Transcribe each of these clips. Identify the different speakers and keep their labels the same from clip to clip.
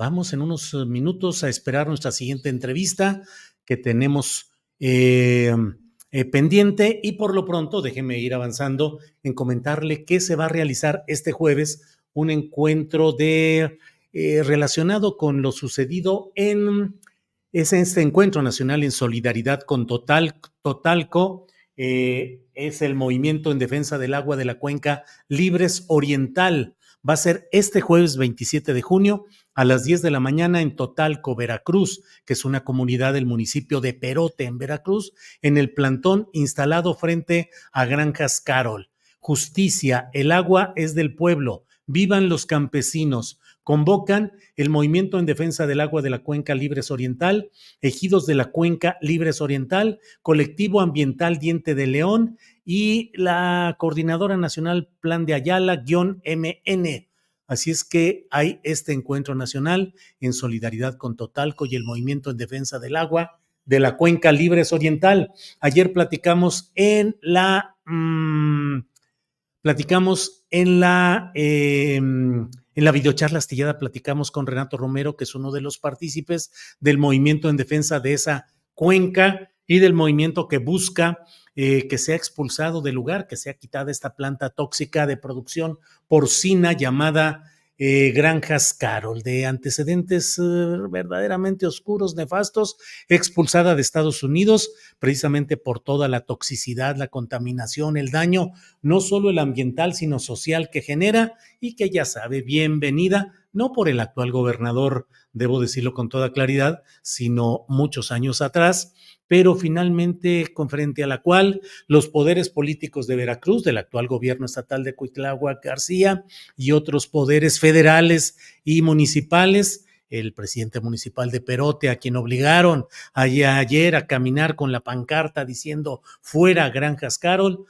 Speaker 1: vamos en unos minutos a esperar nuestra siguiente entrevista que tenemos pendiente, y por lo pronto déjeme ir avanzando en comentarle que se va a realizar este jueves un encuentro relacionado con lo sucedido es este encuentro nacional en solidaridad con Totalco. Es el movimiento en defensa del agua de la cuenca Libres Oriental. Va a ser este jueves 27 de junio a las 10 de la mañana en Totalco, Veracruz, que es una comunidad del municipio de Perote, en Veracruz, en el plantón instalado frente a Granjas Carol. Justicia, el agua es del pueblo, vivan los campesinos. Convocan el Movimiento en Defensa del Agua de la Cuenca Libres Oriental, Ejidos de la Cuenca Libres Oriental, Colectivo Ambiental Diente de León y la Coordinadora Nacional Plan de Ayala-MN. Así es que hay este encuentro nacional en solidaridad con Totalco y el Movimiento en Defensa del Agua de la Cuenca Libres Oriental. Ayer platicamos en la videocharla astillada, platicamos con Renato Romero, que es uno de los partícipes del movimiento en defensa de esa cuenca y del movimiento que busca que sea expulsado del lugar, que sea quitada esta planta tóxica de producción porcina llamada Granjas Carol, de antecedentes verdaderamente oscuros, nefastos, expulsada de Estados Unidos precisamente por toda la toxicidad, la contaminación, el daño, no solo el ambiental, sino social que genera, y que ya sabe, bienvenida, no por el actual gobernador, debo decirlo con toda claridad, sino muchos años atrás, pero finalmente con frente a la cual los poderes políticos de Veracruz, del actual gobierno estatal de Cuitláhuac García y otros poderes federales y municipales, el presidente municipal de Perote, a quien obligaron ayer a caminar con la pancarta diciendo fuera Granjas Carol,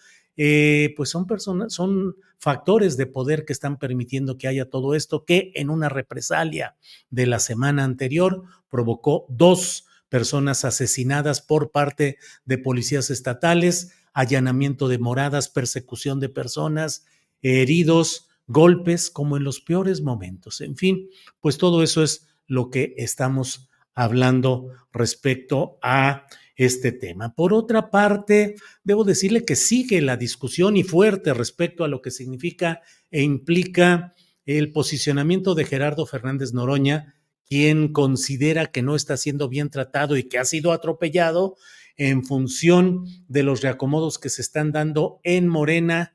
Speaker 1: pues son factores de poder que están permitiendo que haya todo esto, que en una represalia de la semana anterior provocó 2 personas asesinadas por parte de policías estatales, allanamiento de moradas, persecución de personas, heridos, golpes, como en los peores momentos. En fin, pues todo eso es lo que estamos hablando respecto a este tema. Por otra parte, debo decirle que sigue la discusión y fuerte respecto a lo que significa e implica el posicionamiento de Gerardo Fernández Noroña, quien considera que no está siendo bien tratado y que ha sido atropellado en función de los reacomodos que se están dando en Morena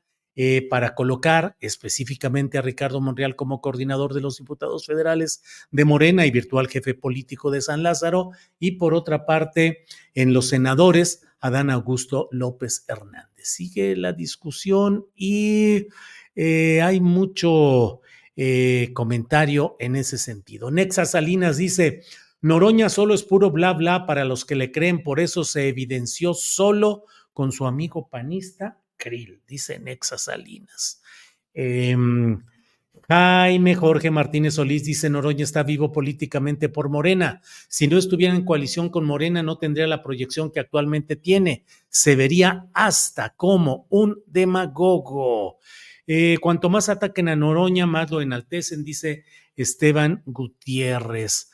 Speaker 1: para colocar específicamente a Ricardo Monreal como coordinador de los diputados federales de Morena y virtual jefe político de San Lázaro, y por otra parte en los senadores Adán Augusto López Hernández. Sigue la discusión y hay mucho comentario en ese sentido. Nexa Salinas dice: Noroña solo es puro bla bla para los que le creen, por eso se evidenció solo con su amigo panista Krill, dice Nexa Salinas. Jaime Jorge Martínez Solís dice: Noroña está vivo políticamente por Morena. Si no estuviera en coalición con Morena, no tendría la proyección que actualmente tiene. Se vería hasta como un demagogo. Cuanto más ataquen a Noroña, más lo enaltecen, dice Esteban Gutiérrez.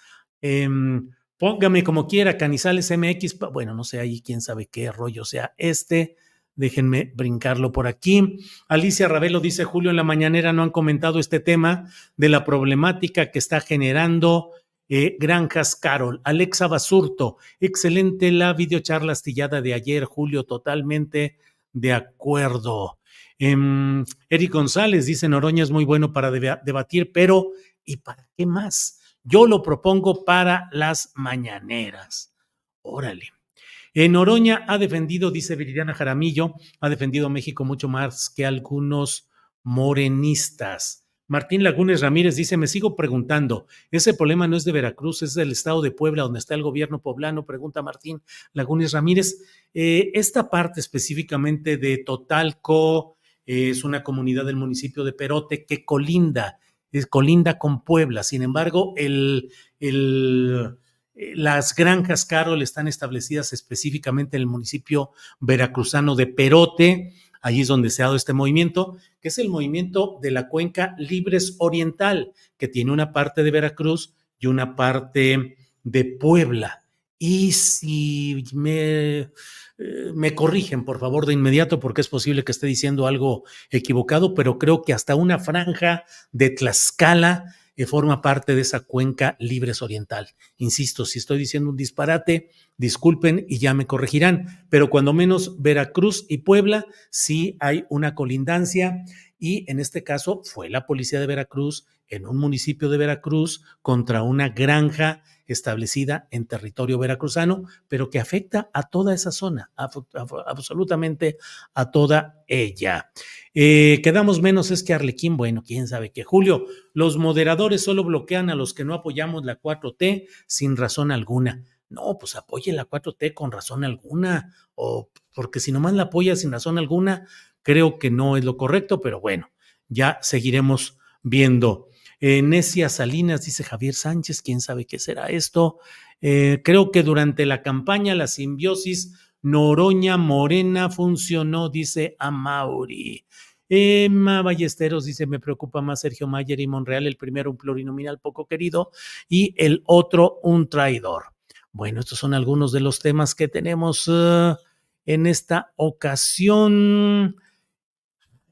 Speaker 1: Póngame como quiera, Canizales MX. Bueno, no sé ahí quién sabe qué rollo sea este. Déjenme brincarlo por aquí. Alicia Ravelo dice: Julio, en la mañanera no han comentado este tema de la problemática que está generando Granjas Carol. Alexa Basurto: excelente la videocharla astillada de ayer, Julio, totalmente de acuerdo. Eric González dice: Noroña es muy bueno para debatir, pero ¿y para qué más? Yo lo propongo para las mañaneras. Órale. Noroña ha defendido, dice Viridiana Jaramillo, ha defendido a México mucho más que algunos morenistas. Martín Lagunes Ramírez dice: me sigo preguntando, ese problema no es de Veracruz, es del estado de Puebla, donde está el gobierno poblano, pregunta Martín Lagunes Ramírez. Esta parte específicamente de Totalco es una comunidad del municipio de Perote que colinda con Puebla. Sin embargo, las Granjas Carol están establecidas específicamente en el municipio veracruzano de Perote. Allí es donde se ha dado este movimiento, que es el movimiento de la Cuenca Libres Oriental, que tiene una parte de Veracruz y una parte de Puebla. Y si me corrigen, por favor, de inmediato, porque es posible que esté diciendo algo equivocado, pero creo que hasta una franja de Tlaxcala forma parte de esa cuenca Libres Oriental. Insisto, si estoy diciendo un disparate, disculpen y ya me corregirán, pero cuando menos Veracruz y Puebla sí hay una colindancia, y en este caso fue la policía de Veracruz en un municipio de Veracruz contra una granja establecida en territorio veracruzano, pero que afecta a toda esa zona, absolutamente a toda ella. Quedamos menos es que Arlequín, bueno, quién sabe qué. Julio, los moderadores solo bloquean a los que no apoyamos la 4T sin razón alguna. No, pues apoye la 4T con razón alguna, o porque si nomás la apoya sin razón alguna, creo que no es lo correcto, pero bueno, ya seguiremos viendo. Necia Salinas, dice Javier Sánchez, quién sabe qué será esto. Creo que durante la campaña la simbiosis Noroña Morena funcionó, dice Amauri. Emma Ballesteros dice, me preocupa más Sergio Mayer y Monreal, el primero un plurinominal poco querido y el otro un traidor. Bueno, estos son algunos de los temas que tenemos en esta ocasión.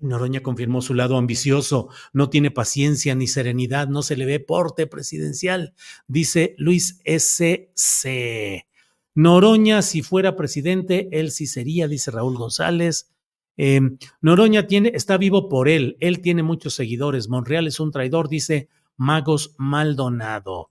Speaker 1: Noroña confirmó su lado ambicioso, no tiene paciencia ni serenidad, no se le ve porte presidencial, dice Luis S.C. Noroña, si fuera presidente, él sí sería, dice Raúl González. Noroña está vivo por él tiene muchos seguidores, Monreal es un traidor, dice Magos Maldonado.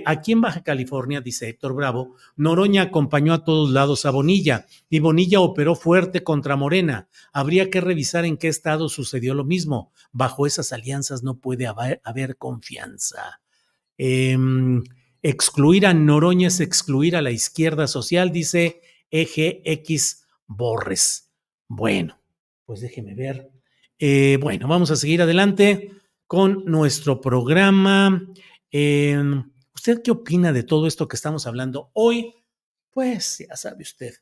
Speaker 1: Aquí en Baja California, dice Héctor Bravo, Noroña acompañó a todos lados a Bonilla y Bonilla operó fuerte contra Morena. Habría que revisar en qué estado sucedió lo mismo. Bajo esas alianzas no puede haber confianza. Excluir a Noroña es excluir a la izquierda social, dice EGX Borres. Bueno, pues déjeme ver. Bueno, vamos a seguir adelante con nuestro programa. ¿Usted qué opina de todo esto que estamos hablando hoy? Pues ya sabe usted.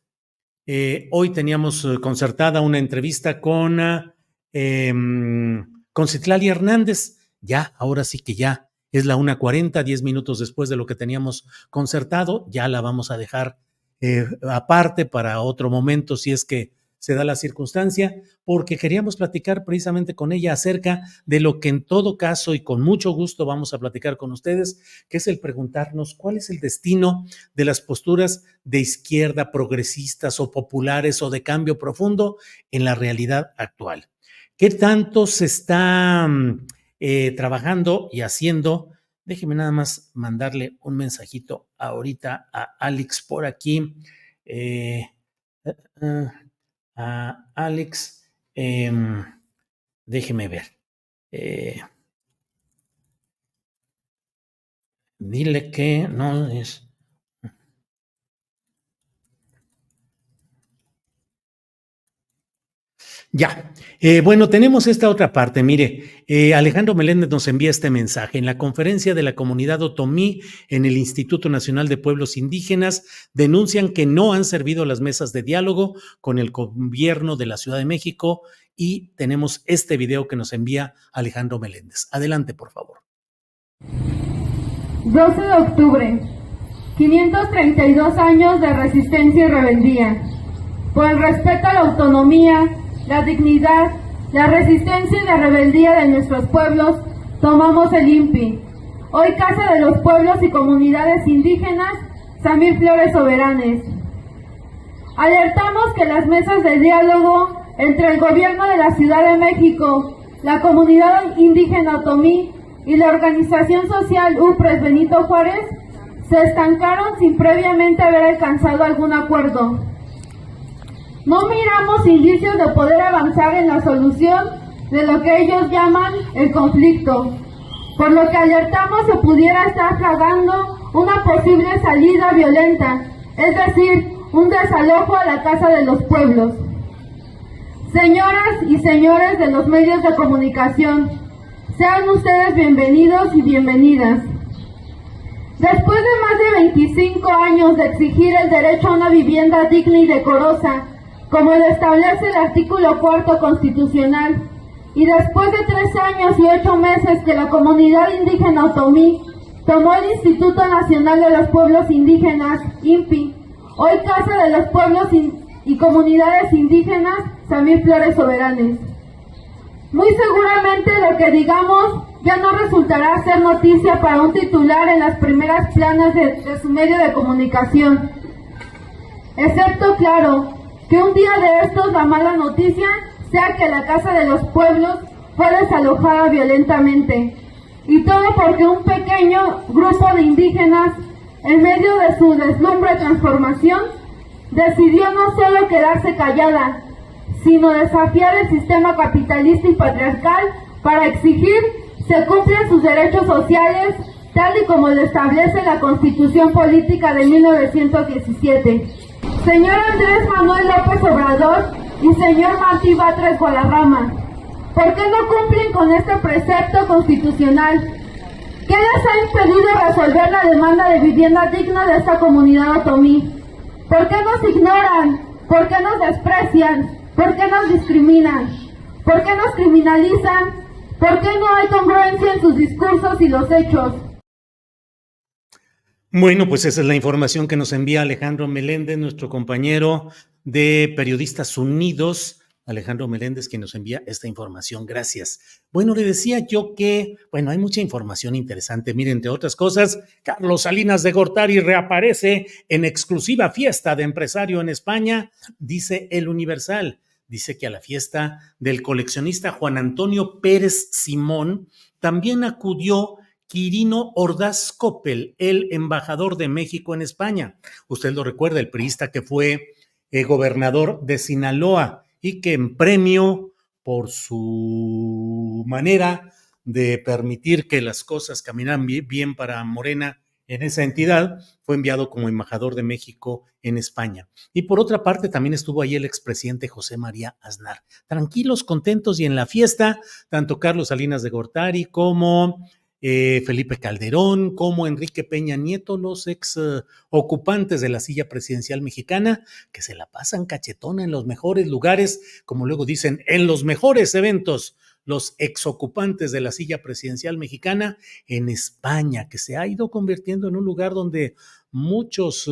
Speaker 1: Hoy teníamos concertada una entrevista con Citlali Hernández. Ya, ahora sí que ya es la 1:40, 10 minutos después de lo que teníamos concertado. Ya la vamos a dejar aparte para otro momento si es que se da la circunstancia, porque queríamos platicar precisamente con ella acerca de lo que en todo caso y con mucho gusto vamos a platicar con ustedes, que es el preguntarnos cuál es el destino de las posturas de izquierda, progresistas o populares o de cambio profundo en la realidad actual. ¿Qué tanto se está trabajando y haciendo? Déjeme nada más mandarle un mensajito ahorita a Alex por aquí. A Alex, déjeme ver. Dile que no es. Ya, bueno, tenemos esta otra parte. Mire, Alejandro Meléndez nos envía este mensaje. En la conferencia de la comunidad otomí en el Instituto Nacional de Pueblos Indígenas, denuncian que no han servido las mesas de diálogo con el gobierno de la Ciudad de México y tenemos este video que nos envía Alejandro Meléndez. Adelante, por favor.
Speaker 2: 12 de octubre, 532 años de resistencia y rebeldía. Por el respeto a la autonomía, la dignidad, la resistencia y la rebeldía de nuestros pueblos, tomamos el INPI. Hoy Casa de los Pueblos y Comunidades Indígenas, Samir Flores Soberanes. Alertamos que las mesas de diálogo entre el gobierno de la Ciudad de México, la comunidad indígena otomí y la organización social UPRES Benito Juárez se estancaron sin previamente haber alcanzado algún acuerdo. No miramos indicios de poder avanzar en la solución de lo que ellos llaman el conflicto, por lo que alertamos se pudiera estar fragando una posible salida violenta, es decir, un desalojo a la Casa de los Pueblos. Señoras y señores de los medios de comunicación, sean ustedes bienvenidos y bienvenidas. Después de más de 25 años de exigir el derecho a una vivienda digna y decorosa, como lo establece el artículo 4 constitucional, y después de 3 años y 8 meses que la comunidad indígena otomí tomó el Instituto Nacional de los Pueblos Indígenas, INPI, hoy Casa de los Pueblos y Comunidades Indígenas, Samir Flores Soberanes. Muy seguramente lo que digamos ya no resultará ser noticia para un titular en las primeras planas de su medio de comunicación. Excepto, claro, que un día de estos la mala noticia sea que la Casa de los Pueblos fue desalojada violentamente. Y todo porque un pequeño grupo de indígenas, en medio de su deslumbre transformación, decidió no solo quedarse callada, sino desafiar el sistema capitalista y patriarcal para exigir se cumplan sus derechos sociales tal y como lo establece la Constitución Política de 1917. Señor Andrés Manuel López Obrador y señor Martí Batres Guadarrama, ¿por qué no cumplen con este precepto constitucional? ¿Qué les ha impedido resolver la demanda de vivienda digna de esta comunidad otomí? ¿Por qué nos ignoran? ¿Por qué nos desprecian? ¿Por qué nos discriminan? ¿Por qué nos criminalizan? ¿Por qué no hay congruencia en sus discursos y los hechos?
Speaker 1: Bueno, pues esa es la información que nos envía Alejandro Meléndez, nuestro compañero de Periodistas Unidos. Alejandro Meléndez, quien nos envía esta información. Gracias. Bueno, le decía yo que, bueno, hay mucha información interesante. Miren, entre otras cosas, Carlos Salinas de Gortari reaparece en exclusiva fiesta de empresario en España, dice El Universal. Dice que a la fiesta del coleccionista Juan Antonio Pérez Simón también acudió Quirino Ordaz Coppel, el embajador de México en España. Usted lo recuerda, el priista que fue gobernador de Sinaloa y que en premio por su manera de permitir que las cosas caminaran bien para Morena en esa entidad, fue enviado como embajador de México en España. Y por otra parte, también estuvo ahí el expresidente José María Aznar. Tranquilos, contentos y en la fiesta, tanto Carlos Salinas de Gortari como Felipe Calderón, como Enrique Peña Nieto, los ex ocupantes de la silla presidencial mexicana, que se la pasan cachetona en los mejores lugares, como luego dicen, en los mejores eventos, los ex ocupantes de la silla presidencial mexicana en España, que se ha ido convirtiendo en un lugar donde muchos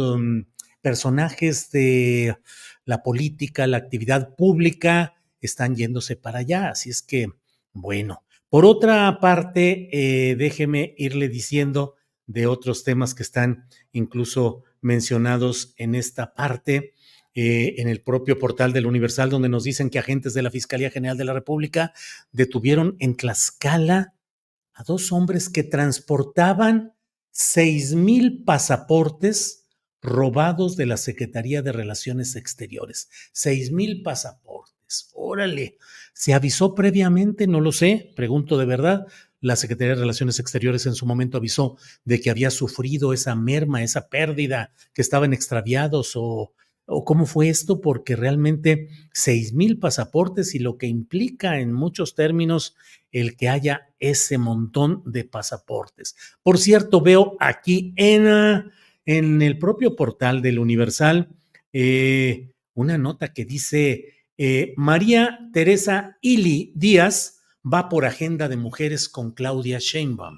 Speaker 1: personajes de la política, la actividad pública, están yéndose para allá. Así es que, bueno. Por otra parte, déjeme irle diciendo de otros temas que están incluso mencionados en esta parte, en el propio portal del Universal, donde nos dicen que agentes de la Fiscalía General de la República detuvieron en Tlaxcala a 2 hombres que transportaban 6,000 pasaportes robados de la Secretaría de Relaciones Exteriores. 6,000 pasaportes. Órale. ¿Se avisó previamente? No lo sé, pregunto de verdad. La Secretaría de Relaciones Exteriores en su momento avisó de que había sufrido esa merma, esa pérdida, que estaban extraviados o cómo fue esto, porque realmente 6,000 pasaportes y lo que implica en muchos términos el que haya ese montón de pasaportes. Por cierto, veo aquí en el propio portal del Universal una nota que dice María Teresa Ili Díaz va por agenda de mujeres con Claudia Sheinbaum.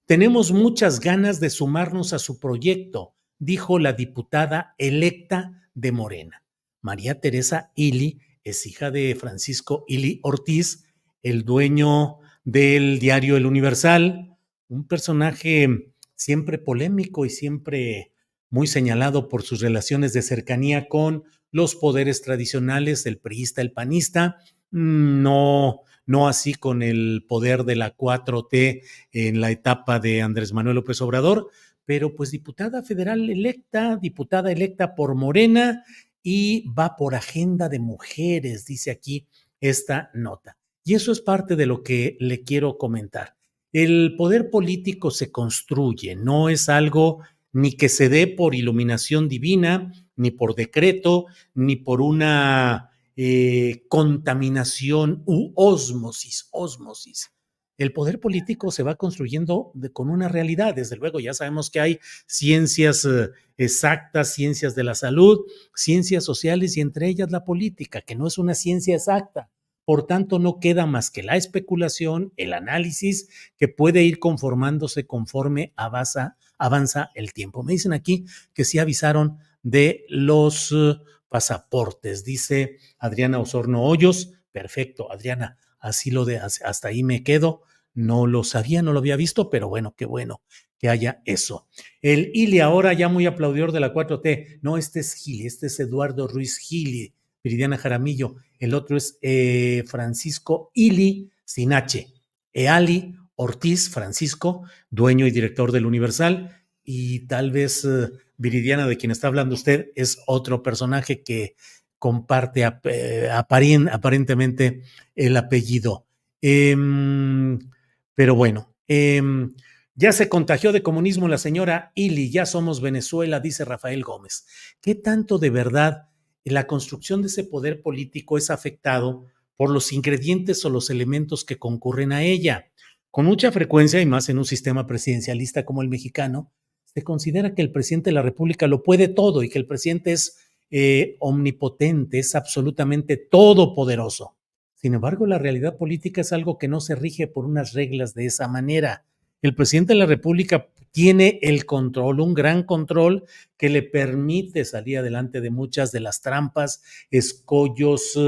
Speaker 1: Tenemos muchas ganas de sumarnos a su proyecto, dijo la diputada electa de Morena. María Teresa Ili es hija de Francisco Ili Ortiz, el dueño del diario El Universal, un personaje siempre polémico y siempre muy señalado por sus relaciones de cercanía con los poderes tradicionales, el priista, el panista, no así con el poder de la 4T en la etapa de Andrés Manuel López Obrador, pero pues diputada federal electa, diputada electa por Morena y va por agenda de mujeres, dice aquí esta nota. Y eso es parte de lo que le quiero comentar. El poder político se construye, no es algo ni que se dé por iluminación divina, ni por decreto, ni por una contaminación u ósmosis. El poder político se va construyendo con una realidad. Desde luego, ya sabemos que hay ciencias exactas, ciencias de la salud, ciencias sociales y entre ellas la política, que no es una ciencia exacta, Por tanto, no queda más que la especulación, el análisis, que puede ir conformándose conforme avanza el tiempo. Me dicen aquí que sí avisaron de los pasaportes, dice Adriana Osorno Hoyos. Perfecto, Adriana, así hasta ahí me quedo. No lo sabía, no lo había visto, pero bueno que haya eso. El Ili ahora ya muy aplaudidor de la 4T. No, este es Gili, este es Eduardo Ruiz Gili, Viridiana Jaramillo. El otro es Francisco Ili Sinache. Eali Ortiz Francisco, dueño y director del Universal. Y tal vez Viridiana, de quien está hablando usted, es otro personaje que comparte aparentemente el apellido. Pero bueno, ya se contagió de comunismo la señora Ili, ya somos Venezuela, dice Rafael Gómez. ¿Qué tanto de verdad la construcción de ese poder político es afectado por los ingredientes o los elementos que concurren a ella? Con mucha frecuencia, y más en un sistema presidencialista como el mexicano, se considera que el presidente de la República lo puede todo y que el presidente es omnipotente, es absolutamente todopoderoso. Sin embargo, la realidad política es algo que no se rige por unas reglas de esa manera. El presidente de la República tiene el control, un gran control que le permite salir adelante de muchas de las trampas, escollos,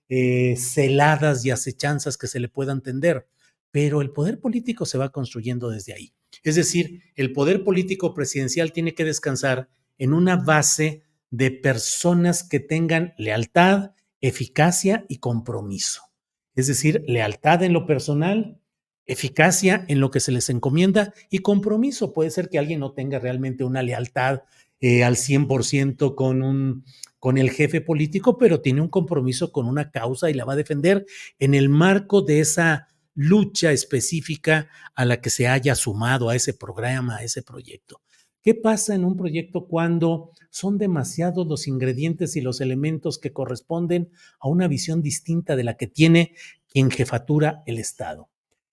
Speaker 1: celadas y acechanzas que se le puedan tender. Pero el poder político se va construyendo desde ahí. Es decir, el poder político presidencial tiene que descansar en una base de personas que tengan lealtad, eficacia y compromiso. Es decir, lealtad en lo personal, eficacia en lo que se les encomienda y compromiso. Puede ser que alguien no tenga realmente una lealtad al 100% con el jefe político, pero tiene un compromiso con una causa y la va a defender en el marco de esa lucha específica a la que se haya sumado a ese programa, a ese proyecto. ¿Qué pasa en un proyecto cuando son demasiados los ingredientes y los elementos que corresponden a una visión distinta de la que tiene quien jefatura el Estado?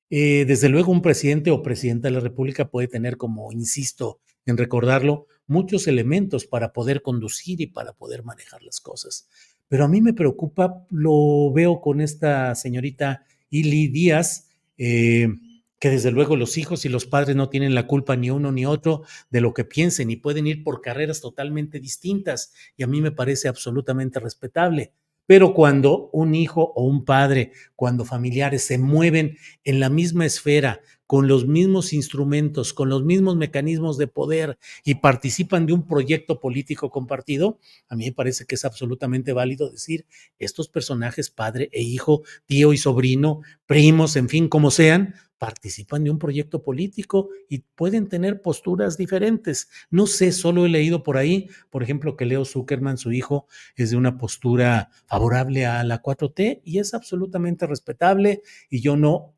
Speaker 1: Desde luego, un presidente o presidenta de la República puede tener, como insisto en recordarlo, muchos elementos para poder conducir y para poder manejar las cosas. Pero a mí me preocupa, lo veo con esta señorita Ili Díaz, que desde luego los hijos y los padres no tienen la culpa ni uno ni otro de lo que piensen y pueden ir por carreras totalmente distintas y a mí me parece absolutamente respetable. Pero cuando un hijo o un padre, cuando familiares se mueven en la misma esfera, con los mismos instrumentos, con los mismos mecanismos de poder y participan de un proyecto político compartido, a mí me parece que es absolutamente válido decir estos personajes, padre e hijo, tío y sobrino, primos, en fin, como sean, participan de un proyecto político y pueden tener posturas diferentes. No sé, solo he leído por ahí, por ejemplo, que Leo Zuckerman, su hijo, es de una postura favorable a la 4T y es absolutamente respetable y yo no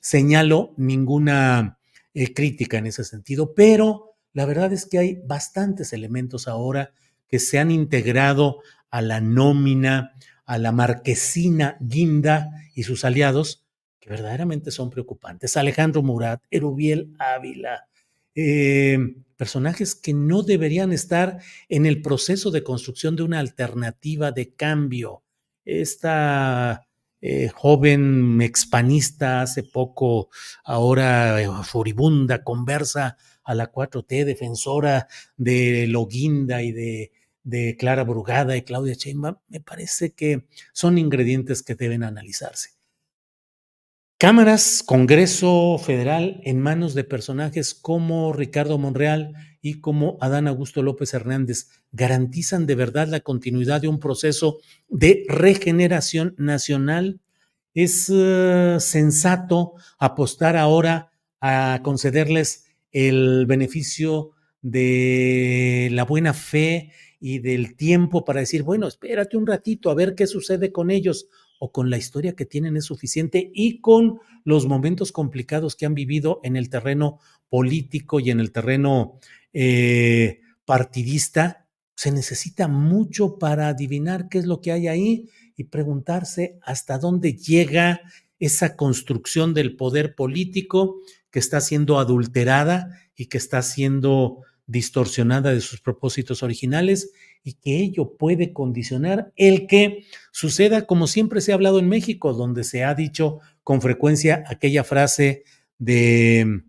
Speaker 1: señalo ninguna crítica en ese sentido, pero la verdad es que hay bastantes elementos ahora que se han integrado a la nómina, a la marquesina Guinda y sus aliados, que verdaderamente son preocupantes. Alejandro Murat, Erubiel Ávila, personajes que no deberían estar en el proceso de construcción de una alternativa de cambio. Esta joven expanista hace poco, ahora furibunda, conversa a la 4T, defensora de Loguinda y de Clara Brugada y Claudia Sheinbaum, me parece que son ingredientes que deben analizarse. Cámaras, Congreso Federal en manos de personajes como Ricardo Monreal y como Adán Augusto López Hernández garantizan de verdad la continuidad de un proceso de regeneración nacional. Es sensato apostar ahora a concederles el beneficio de la buena fe y del tiempo para decir, bueno, espérate un ratito a ver qué sucede con ellos o con la historia que tienen es suficiente y con los momentos complicados que han vivido en el terreno político y en el terreno partidista, se necesita mucho para adivinar qué es lo que hay ahí y preguntarse hasta dónde llega esa construcción del poder político que está siendo adulterada y que está siendo distorsionada de sus propósitos originales y que ello puede condicionar el que suceda como siempre se ha hablado en México, donde se ha dicho con frecuencia aquella frase de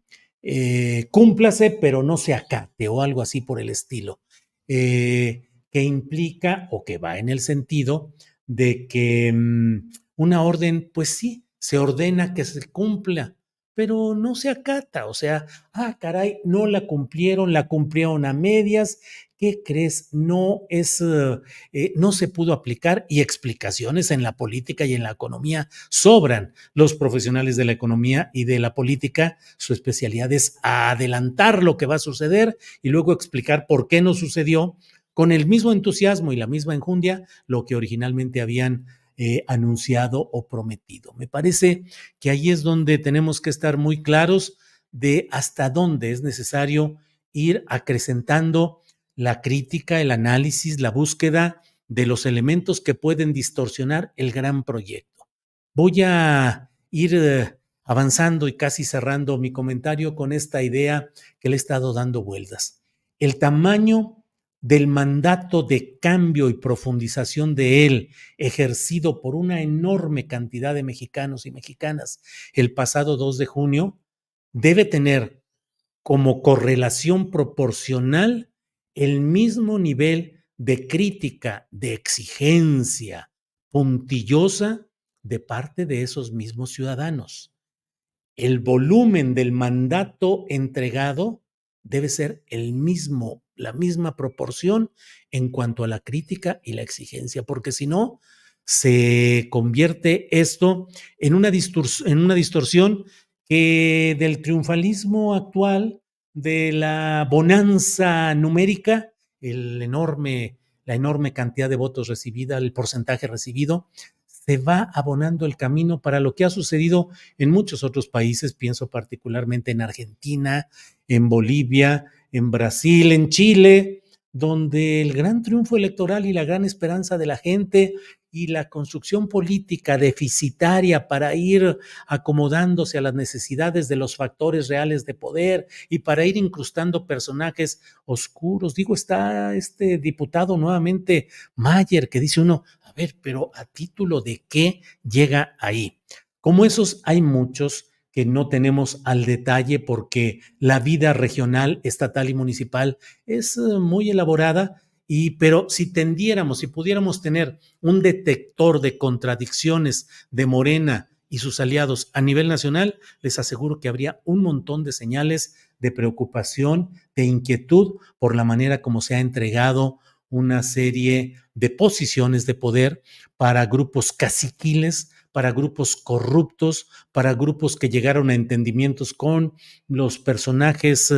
Speaker 1: cúmplase pero no se acate o algo así por el estilo, que implica o que va en el sentido de que una orden, pues sí, se ordena que se cumpla, pero no se acata, o sea, caray, no la cumplieron a medias, ¿qué crees? No se pudo aplicar y explicaciones en la política y en la economía sobran. Los profesionales de la economía y de la política, su especialidad es adelantar lo que va a suceder y luego explicar por qué no sucedió con el mismo entusiasmo y la misma enjundia lo que originalmente habían anunciado o prometido. Me parece que ahí es donde tenemos que estar muy claros de hasta dónde es necesario ir acrecentando la crítica, el análisis, la búsqueda de los elementos que pueden distorsionar el gran proyecto. Voy a ir avanzando y casi cerrando mi comentario con esta idea que le he estado dando vueltas. El tamaño del mandato de cambio y profundización de él ejercido por una enorme cantidad de mexicanos y mexicanas el pasado 2 de junio debe tener como correlación proporcional el mismo nivel de crítica, de exigencia puntillosa de parte de esos mismos ciudadanos. El volumen del mandato entregado debe ser el mismo, la misma proporción en cuanto a la crítica y la exigencia, porque si no, se convierte esto en una distorsión que del triunfalismo actual, de la bonanza numérica, la enorme cantidad de votos recibida, el porcentaje recibido, se va abonando el camino para lo que ha sucedido en muchos otros países, pienso particularmente en Argentina, en Bolivia, en Brasil, en Chile, donde el gran triunfo electoral y la gran esperanza de la gente y la construcción política deficitaria para ir acomodándose a las necesidades de los factores reales de poder y para ir incrustando personajes oscuros. Digo, está este diputado nuevamente, Mayer, que dice uno, a ver, pero ¿a título de qué llega ahí? Como esos hay muchos que no tenemos al detalle porque la vida regional, estatal y municipal es muy elaborada, pero si tendiéramos, si pudiéramos tener un detector de contradicciones de Morena y sus aliados a nivel nacional, les aseguro que habría un montón de señales de preocupación, de inquietud por la manera como se ha entregado una serie de posiciones de poder para grupos caciquiles, para grupos corruptos, para grupos que llegaron a entendimientos con los personajes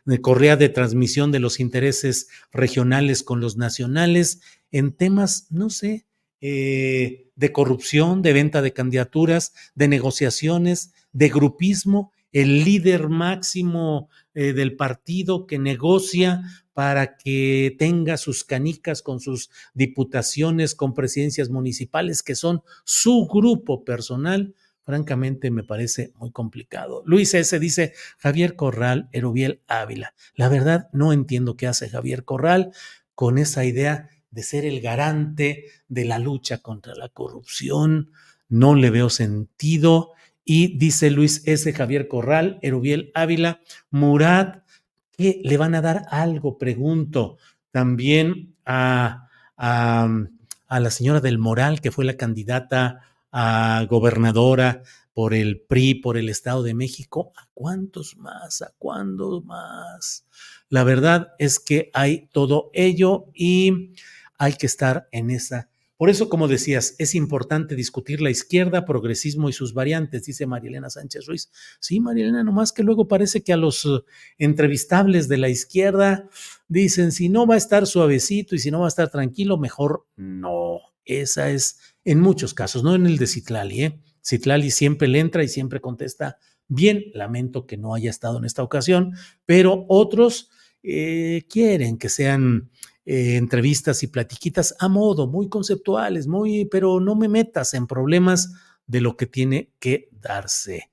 Speaker 1: de correa de transmisión de los intereses regionales con los nacionales en temas, no sé, de corrupción, de venta de candidaturas, de negociaciones, de grupismo, el líder máximo del partido que negocia para que tenga sus canicas con sus diputaciones, con presidencias municipales, que son su grupo personal, francamente me parece muy complicado. Luis S. dice, Javier Corral, Erubiel Ávila. La verdad, no entiendo qué hace Javier Corral con esa idea de ser el garante de la lucha contra la corrupción. No le veo sentido. Y dice Luis S. Javier Corral, Erubiel Ávila, Murat, ¿qué le van a dar algo? Pregunto. También a la señora del Moral, que fue la candidata a gobernadora por el PRI, por el Estado de México. ¿A cuántos más? ¿A cuántos más? La verdad es que hay todo ello y hay que estar en esa. Por eso, como decías, es importante discutir la izquierda, progresismo y sus variantes, dice María Elena Sánchez Ruiz. Sí, María Elena, nomás que luego parece que a los entrevistables de la izquierda dicen, si no va a estar suavecito y si no va a estar tranquilo, mejor no. Esa es en muchos casos, no en el de Citlali, ¿eh? Citlali siempre le entra y siempre contesta bien. Lamento que no haya estado en esta ocasión, pero otros quieren que sean entrevistas y platiquitas a modo, muy conceptuales, pero no me metas en problemas de lo que tiene que darse.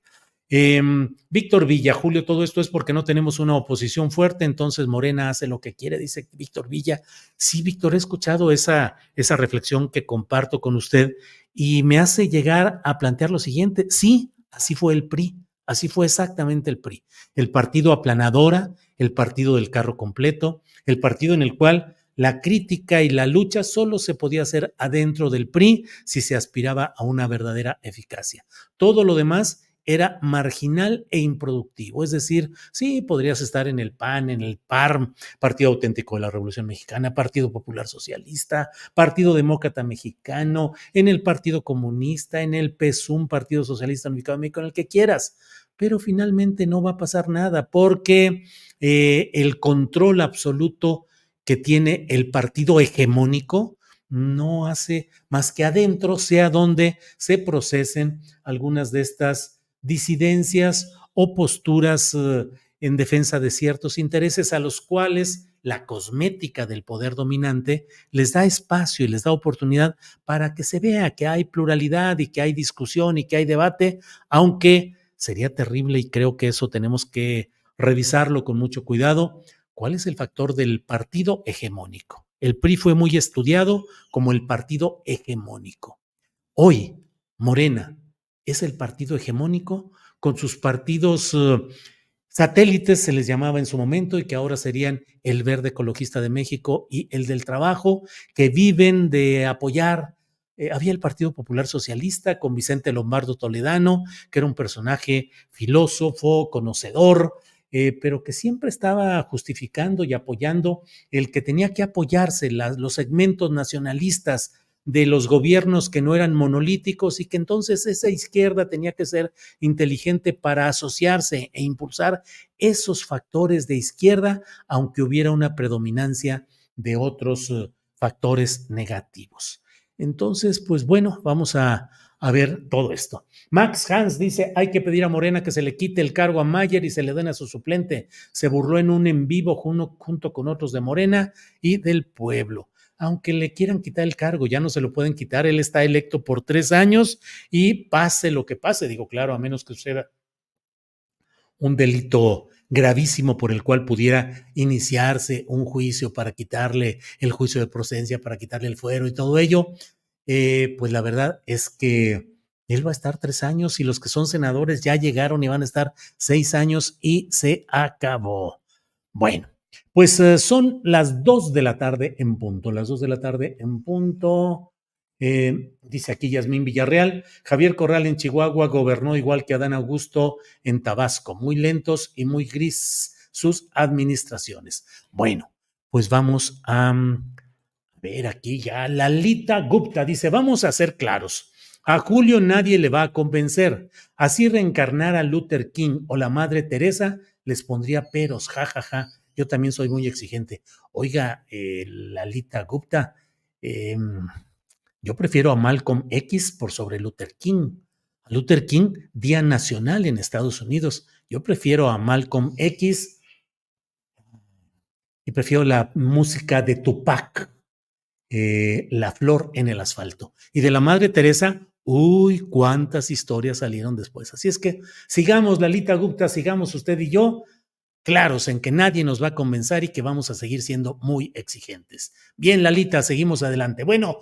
Speaker 1: Víctor Villa, Julio, todo esto es porque no tenemos una oposición fuerte, entonces Morena hace lo que quiere, dice Víctor Villa. Sí, Víctor, he escuchado esa reflexión que comparto con usted y me hace llegar a plantear lo siguiente. Sí, así fue el PRI, así fue exactamente el PRI. El partido aplanadora, el partido del carro completo, el partido en el cual la crítica y la lucha solo se podía hacer adentro del PRI si se aspiraba a una verdadera eficacia. Todo lo demás era marginal e improductivo. Es decir, sí, podrías estar en el PAN, en el PARM, Partido Auténtico de la Revolución Mexicana, Partido Popular Socialista, Partido Demócrata Mexicano, en el Partido Comunista, en el PSUM, Partido Socialista Unificado de México, en el que quieras. Pero finalmente no va a pasar nada porque el control absoluto que tiene el partido hegemónico no hace más que adentro sea donde se procesen algunas de estas disidencias o posturas en defensa de ciertos intereses a los cuales la cosmética del poder dominante les da espacio y les da oportunidad para que se vea que hay pluralidad y que hay discusión y que hay debate, aunque sería terrible y creo que eso tenemos que revisarlo con mucho cuidado. ¿Cuál es el factor del partido hegemónico? El PRI fue muy estudiado como el partido hegemónico. Hoy, Morena es el partido hegemónico con sus partidos satélites, se les llamaba en su momento, y que ahora serían el Verde Ecologista de México y el del Trabajo, que viven de apoyar. Había el Partido Popular Socialista con Vicente Lombardo Toledano, que era un personaje filósofo, conocedor, pero que siempre estaba justificando y apoyando el que tenía que apoyarse los segmentos nacionalistas de los gobiernos que no eran monolíticos y que entonces esa izquierda tenía que ser inteligente para asociarse e impulsar esos factores de izquierda, aunque hubiera una predominancia de otros factores negativos. Entonces, pues bueno, vamos a ver todo esto. Max Hans dice, hay que pedir a Morena que se le quite el cargo a Mayer y se le den a su suplente. Se burló en un en vivo junto con otros de Morena y del pueblo. Aunque le quieran quitar el cargo, ya no se lo pueden quitar, él está electo por 3 años y pase lo que pase, digo, claro, a menos que suceda un delito gravísimo por el cual pudiera iniciarse un juicio para quitarle el juicio de procedencia, para quitarle el fuero y todo ello, pues la verdad es que él va a estar 3 años y los que son senadores ya llegaron y van a estar 6 años y se acabó. Bueno, pues son las 2 de la tarde en punto, las 2 de la tarde en punto. Dice aquí Yasmín Villarreal, Javier Corral en Chihuahua gobernó igual que Adán Augusto en Tabasco, muy lentos y muy gris sus administraciones. Bueno, pues vamos a ver aquí ya. Lalita Gupta dice, vamos a ser claros. A Julio nadie le va a convencer. Así reencarnar a Luther King o la Madre Teresa les pondría peros, jajaja. Ja, ja. Yo también soy muy exigente. Oiga, Lalita Gupta, yo prefiero a Malcolm X por sobre Luther King. A Luther King, Día Nacional en Estados Unidos. Yo prefiero a Malcolm X y prefiero la música de Tupac. La flor en el asfalto. Y de la Madre Teresa, uy, cuántas historias salieron después. Así es que sigamos, Lalita Gupta, sigamos usted y yo, claros en que nadie nos va a convencer y que vamos a seguir siendo muy exigentes. Bien, Lalita, seguimos adelante. Bueno,